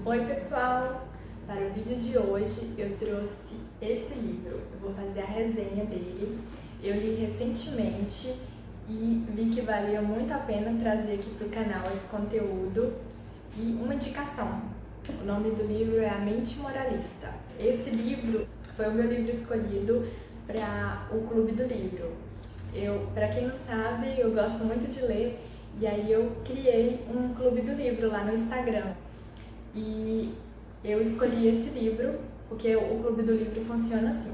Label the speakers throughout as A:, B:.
A: Oi pessoal! Para o vídeo de hoje eu trouxe esse livro, eu vou fazer a resenha dele. Eu li recentemente e vi que valia muito a pena trazer aqui para o canal esse conteúdo e uma indicação. O nome do livro é A Mente Moralista. Esse livro foi o meu livro escolhido para o Clube do Livro. Para quem não sabe, eu gosto muito de ler e aí eu criei um Clube do Livro lá no Instagram. E eu escolhi esse livro porque o Clube do Livro funciona assim: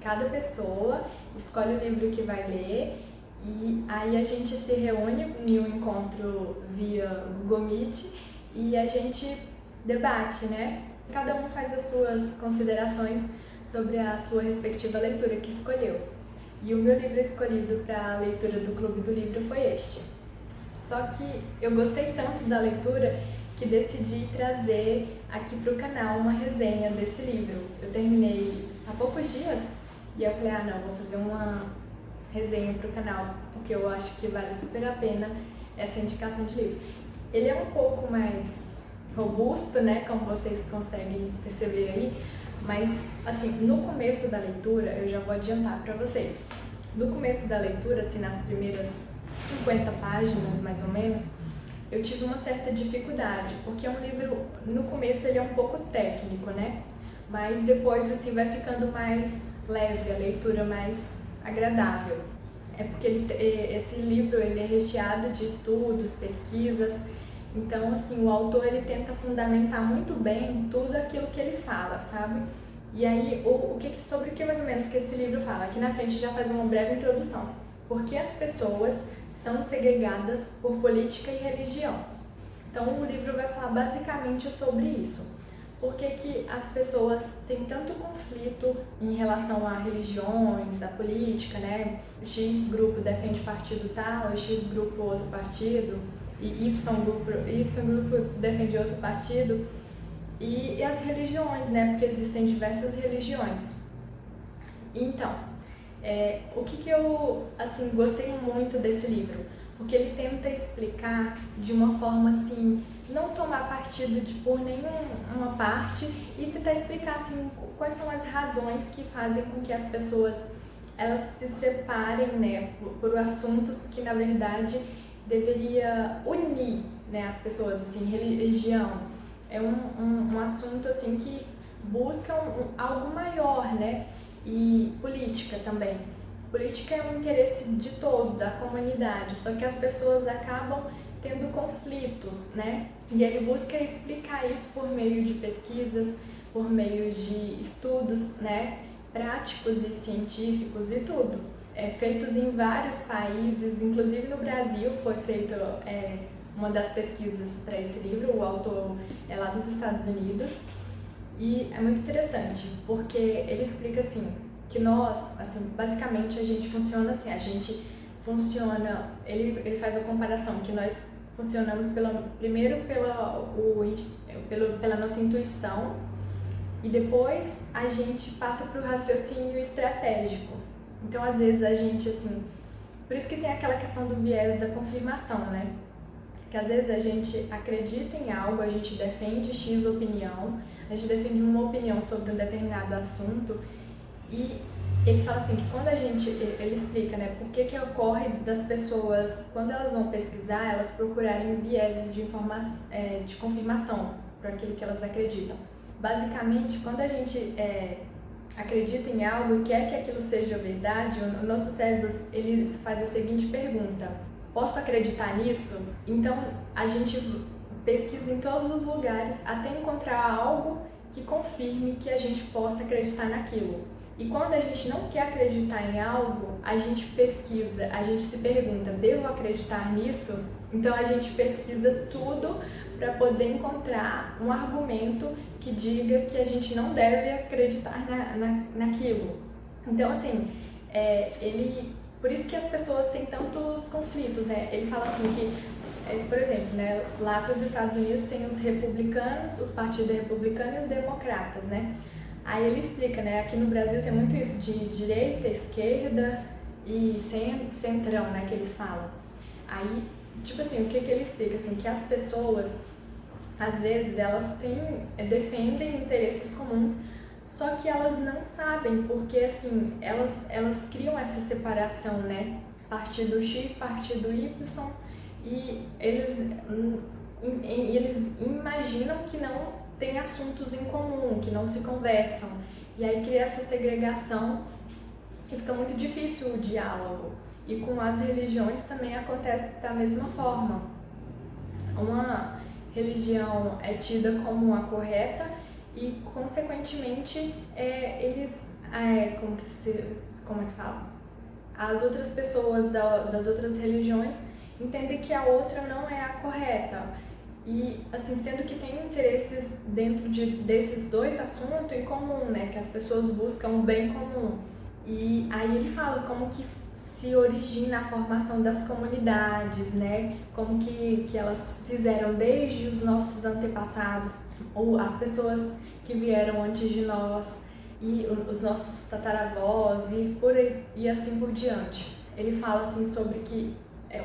A: cada pessoa escolhe o livro que vai ler e aí a gente se reúne em um encontro via Google Meet e a gente debate, né? Cada um faz as suas considerações sobre a sua respectiva leitura que escolheu. E o meu livro escolhido para a leitura do Clube do Livro foi este. Só que eu gostei tanto da leitura que decidi trazer aqui para o canal uma resenha desse livro. Eu terminei há poucos dias e eu falei, não, vou fazer uma resenha para o canal, porque eu acho que vale super a pena essa indicação de livro. Ele é um pouco mais robusto, né, como vocês conseguem perceber aí, mas assim, no começo da leitura, eu já vou adiantar para vocês. No começo da leitura, assim, nas primeiras 50 páginas mais ou menos, eu tive uma certa dificuldade, porque é um livro, no começo ele é um pouco técnico, né? Mas depois assim vai ficando mais leve, a leitura mais agradável. É porque esse livro ele é recheado de estudos, pesquisas, então assim o autor ele tenta fundamentar muito bem tudo aquilo que ele fala, sabe? E aí sobre o que mais ou menos que esse livro fala? Aqui na frente já faz uma breve introdução. Por que as pessoas são segregadas por política e religião? Então o livro vai falar basicamente sobre isso. Por que as pessoas têm tanto conflito em relação a religiões, a política, né? X grupo defende partido tal, X grupo outro partido, e Y grupo defende outro partido. E as religiões, né? Porque existem diversas religiões. Então, o que eu assim, gostei muito desse livro? Porque ele tenta explicar de uma forma assim, não tomar partido por nenhuma parte e tentar explicar assim, quais são as razões que fazem com que as pessoas elas se separem, né, por assuntos que na verdade deveria unir, né, as pessoas, assim. Religião é um assunto assim que busca algo maior, né? E política também. Política é um interesse de todos, da comunidade, só que as pessoas acabam tendo conflitos, né? E ele busca explicar isso por meio de pesquisas, por meio de estudos, né? Práticos e científicos e tudo. Feitos em vários países, inclusive no Brasil foi feita uma das pesquisas para esse livro, o autor é lá dos Estados Unidos. E é muito interessante, porque ele explica assim, que nós, assim, basicamente a gente funciona assim, ele faz a comparação, que nós funcionamos primeiro pela nossa intuição e depois a gente passa para o raciocínio estratégico. Então, às vezes a gente, assim, por isso que tem aquela questão do viés da confirmação, né? Que às vezes a gente acredita em algo, a gente defende X opinião, a gente defende uma opinião sobre um determinado assunto e ele fala assim que quando ele explica, né, por que ocorre das pessoas, quando elas vão pesquisar, elas procurarem vieses de confirmação para aquilo que elas acreditam. Basicamente, quando a gente acredita em algo e quer que aquilo seja verdade, o nosso cérebro ele faz a seguinte pergunta: posso acreditar nisso? Então a gente pesquisa em todos os lugares até encontrar algo que confirme que a gente possa acreditar naquilo. E quando a gente não quer acreditar em algo, a gente pesquisa, a gente se pergunta, devo acreditar nisso? Então a gente pesquisa tudo para poder encontrar um argumento que diga que a gente não deve acreditar naquilo. Então assim, por isso que as pessoas têm tantos conflitos, né? Ele fala assim que, por exemplo, né, lá para os Estados Unidos tem os republicanos, os partidos republicanos e os democratas, né? Aí ele explica, né, aqui no Brasil tem muito isso de direita, esquerda e centrão, né, que eles falam. Aí, tipo assim, o que ele explica? Assim, que as pessoas, às vezes elas defendem interesses comuns, só que elas não sabem, porque assim, elas criam essa separação, né? Partido X, partido Y, e eles imaginam que não tem assuntos em comum, que não se conversam. E aí cria essa segregação e fica muito difícil o diálogo. E com as religiões também acontece da mesma forma. Uma religião é tida como a correta e, consequentemente, como é que fala? As outras pessoas das outras religiões entendem que a outra não é a correta. E, assim, sendo que tem interesses dentro desses dois assuntos em comum, né? Que as pessoas buscam o bem comum. E aí ele fala como que se origina a formação das comunidades, né? Como que elas fizeram desde os nossos antepassados, ou as pessoas que vieram antes de nós, e os nossos tataravós, e assim por diante. Ele fala assim sobre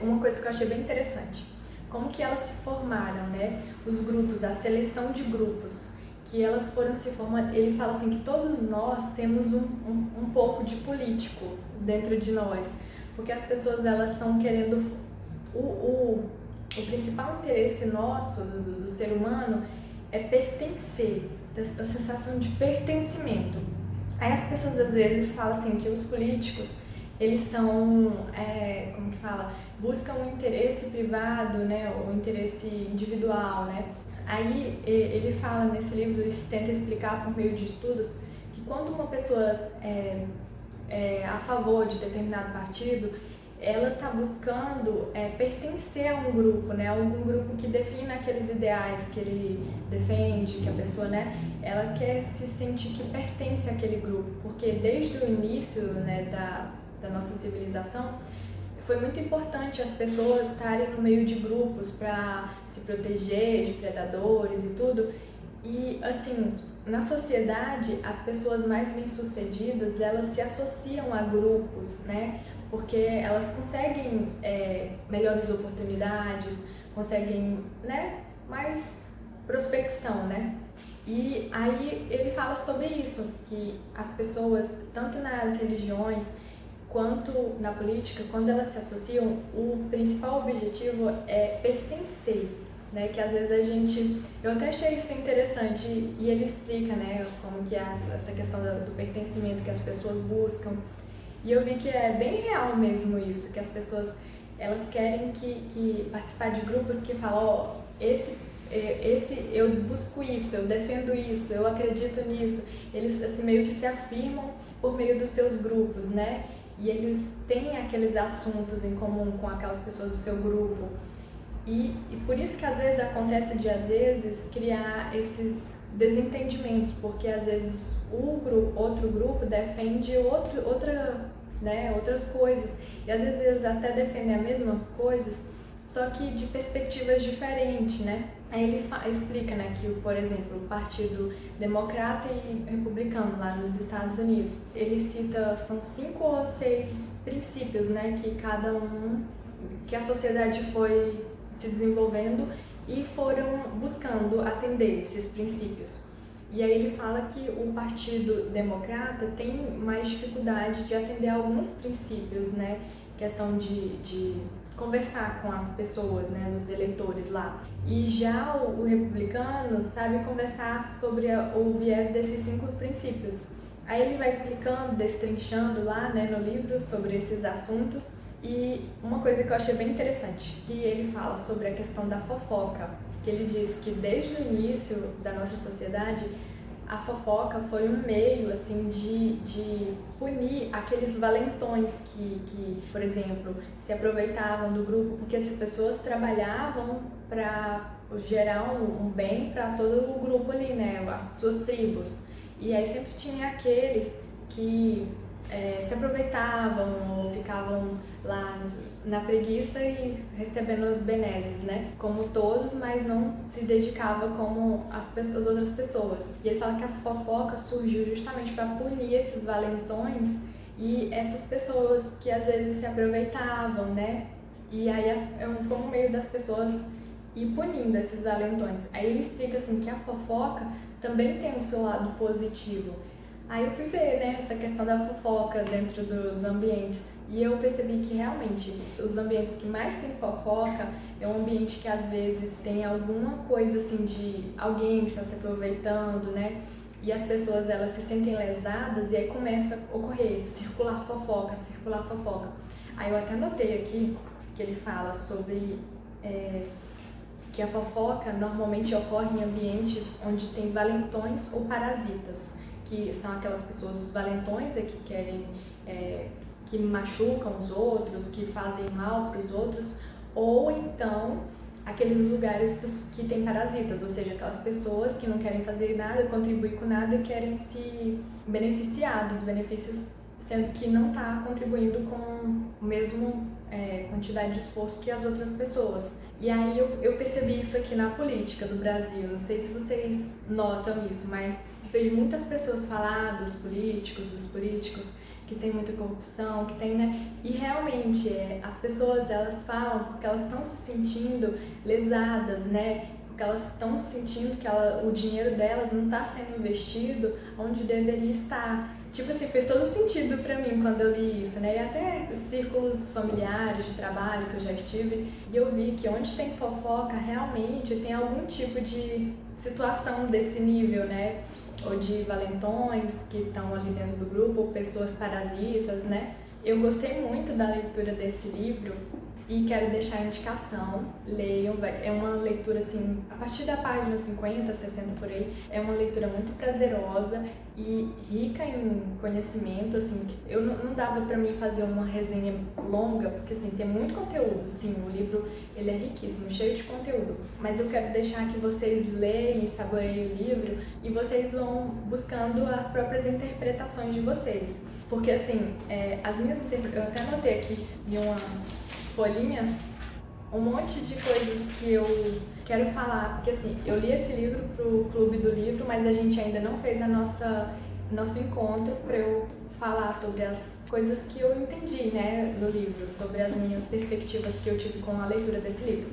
A: uma coisa que eu achei bem interessante, como que elas se formaram, né? Os grupos, a seleção de grupos, que elas foram se formando. Ele fala assim que todos nós temos um pouco de político dentro de nós, porque as pessoas elas estão querendo o principal interesse nosso do ser humano é pertencer, a sensação de pertencimento. Aí as pessoas às vezes falam assim que os políticos eles são, como que fala, buscam o interesse privado, né, o interesse individual, né. Aí ele fala nesse livro e tenta explicar por meio de estudos que quando uma pessoa é a favor de determinado partido, ela está buscando pertencer a um grupo, né? Algum grupo que defina aqueles ideais que ele defende, que a pessoa, né? Ela quer se sentir que pertence àquele grupo, porque desde o início, né, da nossa civilização, foi muito importante as pessoas estarem no meio de grupos para se proteger de predadores e tudo. E, assim, na sociedade, as pessoas mais bem-sucedidas, elas se associam a grupos, né? Porque elas conseguem melhores oportunidades, conseguem, né, mais prospecção, né? E aí ele fala sobre isso, que as pessoas, tanto nas religiões quanto na política, quando elas se associam, o principal objetivo é pertencer, né? Que às vezes eu até achei isso interessante, e ele explica, né, como que é essa questão do pertencimento que as pessoas buscam, e eu vi que é bem real mesmo isso, que as pessoas, elas querem que participar de grupos que falam, eu busco isso, eu defendo isso, eu acredito nisso. Eles assim meio que se afirmam por meio dos seus grupos, né? E eles têm aqueles assuntos em comum com aquelas pessoas do seu grupo. E por isso que às vezes acontece de, às vezes, criar esses desentendimentos, porque às vezes outro grupo defende outras coisas. E às vezes eles até defendem as mesmas coisas, só que de perspectivas diferentes, né? Aí ele explica, né, que, por exemplo, o Partido Democrata e Republicano lá nos Estados Unidos, ele cita, são 5 ou 6 princípios, né, que a sociedade foi se desenvolvendo e foram buscando atender esses princípios. E aí ele fala que o Partido Democrata tem mais dificuldade de atender alguns princípios, né, questão de conversar com as pessoas, né, os eleitores lá. E já o republicano sabe conversar sobre o viés desses 5 princípios. Aí ele vai explicando, destrinchando lá, né, no livro sobre esses assuntos. E uma coisa que eu achei bem interessante, que ele fala sobre a questão da fofoca, que ele diz que desde o início da nossa sociedade, a fofoca foi um meio, assim, de punir aqueles valentões que, por exemplo, se aproveitavam do grupo, porque essas pessoas trabalhavam para gerar um bem para todo o grupo ali, né, as suas tribos. E aí sempre tinha aqueles que se aproveitavam ou ficavam lá na preguiça e recebendo os benesses, né? Como todos, mas não se dedicava como as outras pessoas. E ele fala que as fofocas surgiu justamente para punir esses valentões e essas pessoas que às vezes se aproveitavam, né? E aí foi um meio das pessoas e punindo esses valentões. Aí ele explica assim que a fofoca também tem o seu lado positivo. Aí eu fui ver, né, essa questão da fofoca dentro dos ambientes e eu percebi que realmente os ambientes que mais tem fofoca é um ambiente que às vezes tem alguma coisa assim de alguém que está se aproveitando, né? E as pessoas elas se sentem lesadas e aí começa a ocorrer, circular fofoca, circular fofoca. Aí eu até anotei aqui que ele fala sobre que a fofoca normalmente ocorre em ambientes onde tem valentões ou parasitas, que são aquelas pessoas, os valentões que querem, que machucam os outros, que fazem mal para os outros, ou então aqueles lugares que tem parasitas, ou seja, aquelas pessoas que não querem fazer nada, contribuir com nada e querem se beneficiar dos benefícios, sendo que não está contribuindo com a mesma quantidade de esforço que as outras pessoas. E aí eu percebi isso aqui na política do Brasil, não sei se vocês notam isso, mas vejo muitas pessoas falar dos políticos, que tem muita corrupção, que tem, né? E realmente as pessoas elas falam porque elas estão se sentindo lesadas, né? Porque elas estão sentindo que o dinheiro delas não está sendo investido onde deveria estar. Tipo assim, fez todo sentido pra mim quando eu li isso, né? E até círculos familiares de trabalho que eu já estive, e eu vi que onde tem fofoca realmente tem algum tipo de situação desse nível, né? Ou de valentões que estão ali dentro do grupo, ou pessoas parasitas, né? Eu gostei muito da leitura desse livro e quero deixar a indicação, leiam, é uma leitura assim, a partir da página 50, 60 por aí, é uma leitura muito prazerosa e rica em conhecimento, assim, eu não dava pra mim fazer uma resenha longa, porque assim, tem muito conteúdo, sim, o livro ele é riquíssimo, cheio de conteúdo, mas eu quero deixar que vocês leiam e saboreiem o livro e vocês vão buscando as próprias interpretações de vocês, porque assim, as minhas eu até anotei aqui em uma folhinha um monte de coisas que eu quero falar, porque assim, eu li esse livro pro Clube do Livro, mas a gente ainda não fez nosso encontro para eu falar sobre as coisas que eu entendi, né, no livro, sobre as minhas perspectivas que eu tive com a leitura desse livro.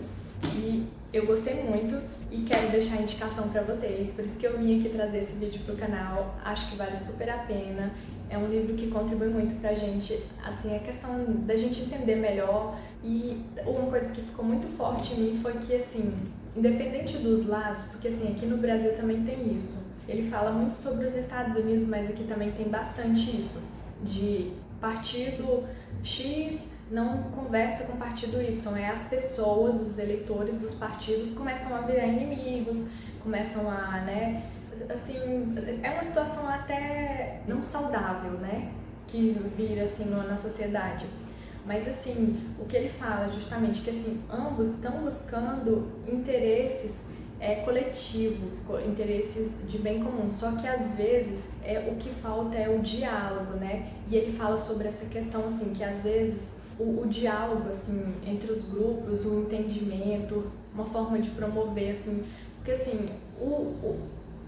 A: E eu gostei muito e quero deixar a indicação para vocês, por isso que eu vim aqui trazer esse vídeo pro canal, acho que vale super a pena. É um livro que contribui muito pra gente, assim, a questão da gente entender melhor. E uma coisa que ficou muito forte em mim foi que, assim, independente dos lados, porque assim, aqui no Brasil também tem isso. Ele fala muito sobre os Estados Unidos, mas aqui também tem bastante isso, de partido X não conversa com o partido Y, as pessoas, os eleitores dos partidos começam a virar inimigos, começam a, né, assim, é uma situação até não saudável, né, que vira assim na sociedade. Mas assim, o que ele fala justamente que assim, ambos estão buscando interesses coletivos, interesses de bem comum, só que às vezes o que falta é o diálogo, né? E ele fala sobre essa questão assim, que às vezes o diálogo assim entre os grupos, o entendimento, uma forma de promover assim, porque assim,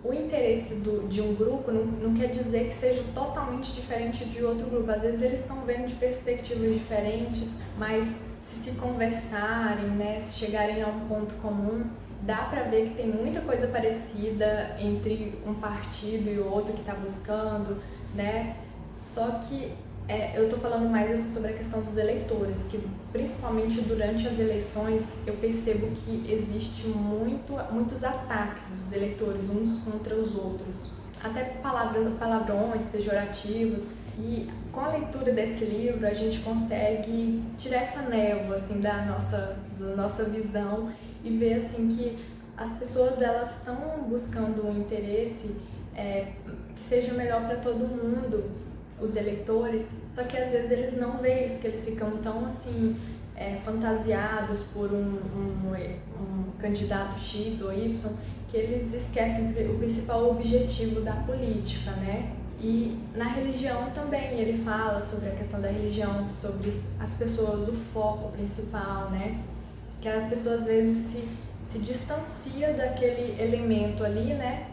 A: o interesse de um grupo não quer dizer que seja totalmente diferente de outro grupo. Às vezes eles estão vendo de perspectivas diferentes, mas se conversarem, né, se chegarem a um ponto comum, dá pra ver que tem muita coisa parecida entre um partido e o outro que está buscando, né? Só que eu tô falando mais assim, sobre a questão dos eleitores, que principalmente durante as eleições eu percebo que existe muitos ataques dos eleitores uns contra os outros, até palavrões pejorativos, e com a leitura desse livro a gente consegue tirar essa névoa assim, da nossa visão e ver assim, que as pessoas elas estão buscando um interesse que seja melhor para todo mundo, os eleitores, só que às vezes eles não veem isso, que eles ficam tão assim fantasiados por um candidato X ou Y, que eles esquecem o principal objetivo da política, né? E na religião também ele fala sobre a questão da religião, sobre as pessoas, o foco principal, né? Que a pessoa às vezes se distancia daquele elemento ali, né?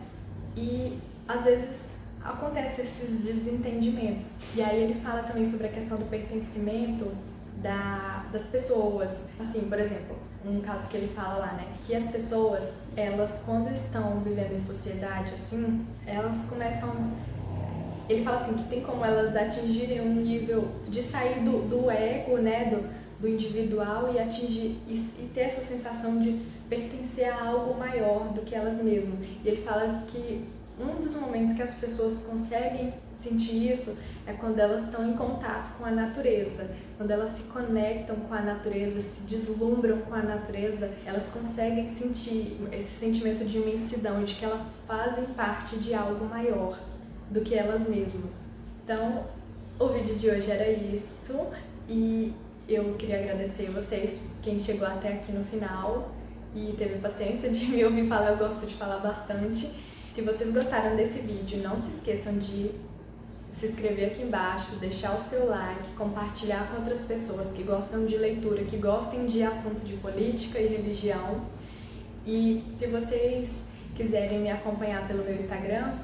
A: E às vezes acontecem esses desentendimentos. E aí ele fala também sobre a questão do pertencimento, das pessoas. Assim, por exemplo, um caso que ele fala lá, né, que as pessoas, elas quando estão vivendo em sociedade, assim, elas começam... Ele fala assim, que tem como elas atingirem um nível de sair do ego, né, do individual e atingir e ter essa sensação de pertencer a algo maior do que elas mesmas. E ele fala que um dos momentos que as pessoas conseguem sentir isso é quando elas estão em contato com a natureza. Quando elas se conectam com a natureza, se deslumbram com a natureza, elas conseguem sentir esse sentimento de imensidão, de que elas fazem parte de algo maior do que elas mesmas. Então, o vídeo de hoje era isso e eu queria agradecer vocês, quem chegou até aqui no final e teve paciência de me ouvir falar. Eu gosto de falar bastante. Se vocês gostaram desse vídeo, não se esqueçam de se inscrever aqui embaixo, deixar o seu like, compartilhar com outras pessoas que gostam de leitura, que gostem de assunto de política e religião. E se vocês quiserem me acompanhar pelo meu Instagram,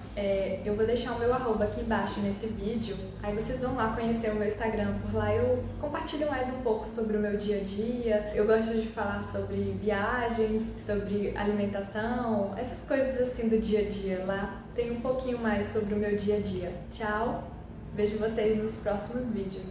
A: eu vou deixar o meu arroba aqui embaixo nesse vídeo, aí vocês vão lá conhecer o meu Instagram. Por lá eu compartilho mais um pouco sobre o meu dia a dia, eu gosto de falar sobre viagens, sobre alimentação, essas coisas assim do dia a dia. Lá tem um pouquinho mais sobre o meu dia a dia. Tchau, vejo vocês nos próximos vídeos.